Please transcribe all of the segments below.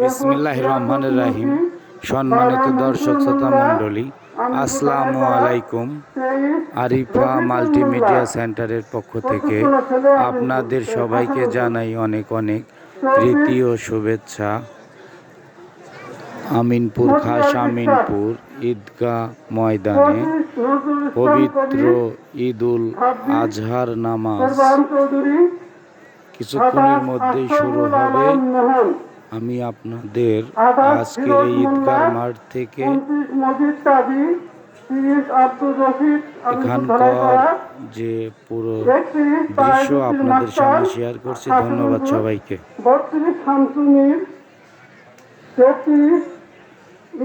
বিসমিল্লাহির রহমানির রহিম। সম্মানিত দর্শক শ্রোতা মণ্ডলী, আসসালামু আলাইকুম। আরিফা মাল্টিমিডিয়া সেন্টারের পক্ষ থেকে আপনাদের সবাইকে জানাই অনেক অনেক প্রীতি ও শুভেচ্ছা। আমিনপুর খাস আমিনপুর ঈদগাহ ময়দানে পবিত্র ঈদুল আজহার নামাজ কিছুক্ষণের মধ্যেই শুরু হবে। আমি আপনাদের আজকের এই ঈদগাহ মাঠ থেকে এখানকার যে পুরো দৃশ্য আপনাদের সামনে শেয়ার করছি। ধন্যবাদ সবাইকে।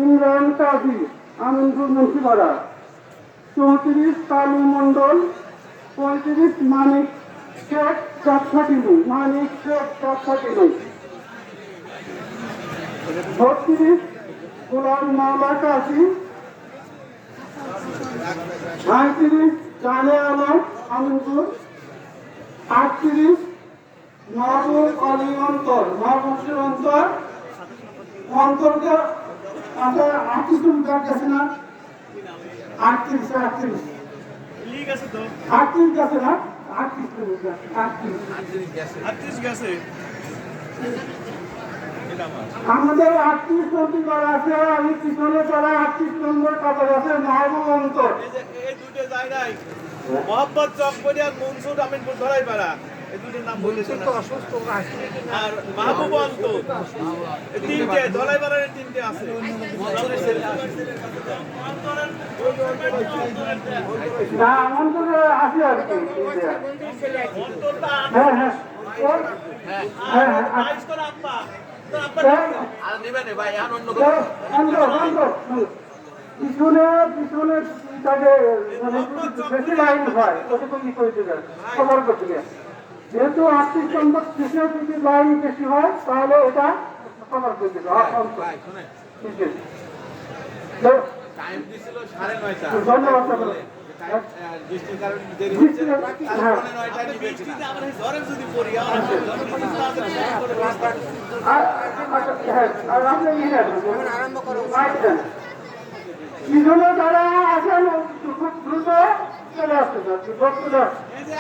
ইমরান কাজী আমিনপুর মুন্সিপাড়া, 34 কালু মন্ডল, 35 মানিক শেখ চাকছাটিলু, 32 গোলাম মাওলা কাজী, 37 জানে আলম আমিনপুর, 38 মাহবুব আলী অন্তর, মহাবংশের অন্তরকে আচ্ছা 38 কিলোমিটার গেছে না, 38 গেছে না, 38 কিলোমিটার, 38 গেছে। আমাদের 38 নম্বর আছে, আমি পিছনে যারা 38 নম্বর কাতার আছে মাহবুব অন্তর, এই দুটো জায়গায় মোহাম্মদ চকবরি আর মনসুর আমিনপুর ধরাই পারা, এই দুটোর নাম বলেছেন আর মাহবুব অন্তর, তিনটে ধলাই পাড়ার তিনটে আছে। না অন্তরে আছে আর কি। হ্যাঁ হ্যাঁ হ্যাঁ পিছনে পিছনে তাকে বেশি লাইন হয় ওরকম ই করে দেবেন খবর করতে গেলে। যেহেতু 38 নম্বর পিছনে যদি লাইন বেশি হয় তাহলে এটা খবর করে দেবে। ঠিক আছে, ধন্যবাদ। পিছনে যারা আছেন খুব দ্রুত চলে আসতে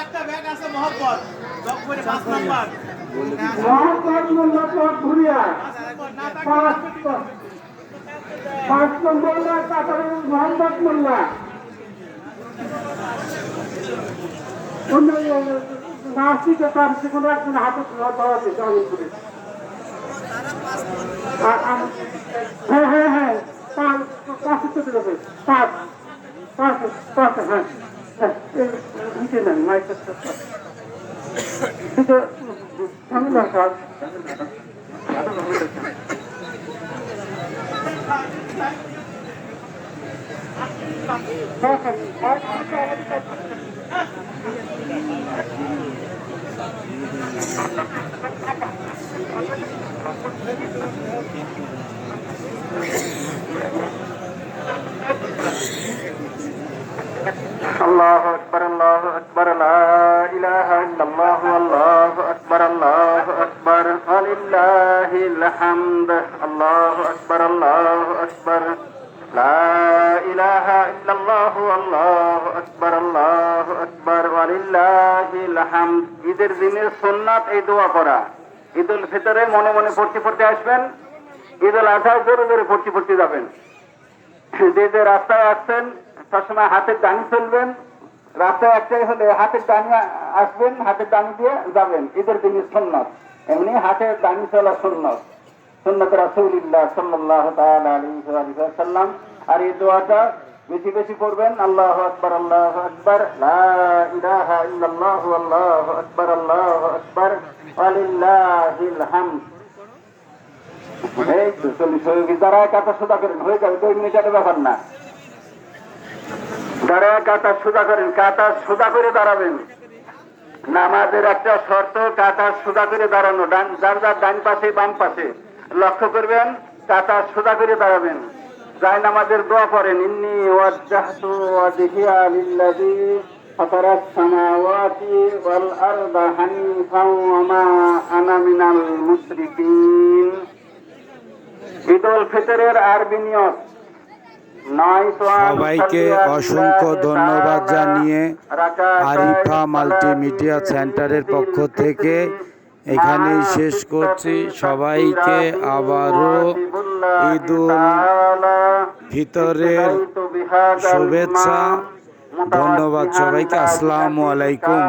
একটা ব্যাগ আছে মোহাম্মদ চকবরি 5 নাম্বার, মোহাম্মদ মোল্লা ঘুরিয়া 5 নম্বর মোহাম্মদ মোল্লা নাসিকে তার সেখানে একজন হাতে ধরা দিয়েছে আমিনপুরে। হ্যাঁ হ্যাঁ হ্যাঁ 5 চলে যাবে, 5 হ্যাঁ হ্যাঁ নিচে নেন মাইকের ঝামেলা কাজ। আল্লাহু আকবার, আল্লাহু আকবার, লা ইলাহা ইল্লাল্লাহ, আল্লাহু আকবার, আল্লাহু আকবার, ওয়ালিল্লাহিল হামদ, আল্লাহু আকবার, আল্লাহু আকবার, লা ইলাহা ইল্লাল্লাহ, আল্লাহু আকবার, আল্লাহু আকবার, ওয়ালিল্লাহিল হামদ। ঈদের দিনের সুন্নাত এই দোয়া করা। ঈদুল ফিতরে মনে মনে পড়তে পড়তে আসবেন, ঈদুল আজহায় জোরে জোরে পড়তে যাবেন। যে রাস্তায় আসছেন সবসময় হাতের ডানি চলবেন, রাস্তায় একটাই হলে হাতের ডানি আসবেন, হাতের ডানি দিয়ে যাবেন। ঈদের দিনের সুন্নাত এমনি হাতের ডানি চলা সুন্নাত, সুন্নাত রাসূলুল্লাহ সাল্লাল্লাহু তাআলা আলাইহি ওয়াসাল্লাম। আর এই দোয়াটা বেশি বেশি পড়বেন। আল্লাহু আকবার, আল্লাহু আকবার, লা ইলাহা ইল্লাল্লাহ, আল্লাহু আকবার, আল্লাহু আকবার, ওয়ালিল্লাহিল হামদ। এই তো চল্লিশ হয়ে গেছে। যারা কাতা সোজা করেন হয়ে যাবে, 2 মিনিটের ব্যাপার না। যারা কাতা সোজা করেন, কাতা সোজা করে দাঁড়াবেন। নামাজের একটা শর্ত কাতা সোজা করে দাঁড়ানো। যার যার ডান পাশে বাম পাশে লক্ষ্য করবেন, কাতা সোজা করে দাঁড়াবেন। যাই নামাজের দোয়া পড়েন, ইন্নী ওয়াজ্জাহতু ওয়াজহিয়া লিল্লাযী فطر السماوات والأرض حنيفا وما أنا من المشركين ঈদ উল ফিতরের আরবি নিয়ত সবাইকে অসংখ্য ধন্যবাদ জানিয়ে আরিফা মাল্টিমিডিয়া সেন্টারের পক্ষ থেকে এখানেই শেষ করছি। সবাইকে আবারও ঈদ উল ফিতরের শুভেচ্ছা। ধন্যবাদ সবাইকে। আসসালামু আলাইকুম।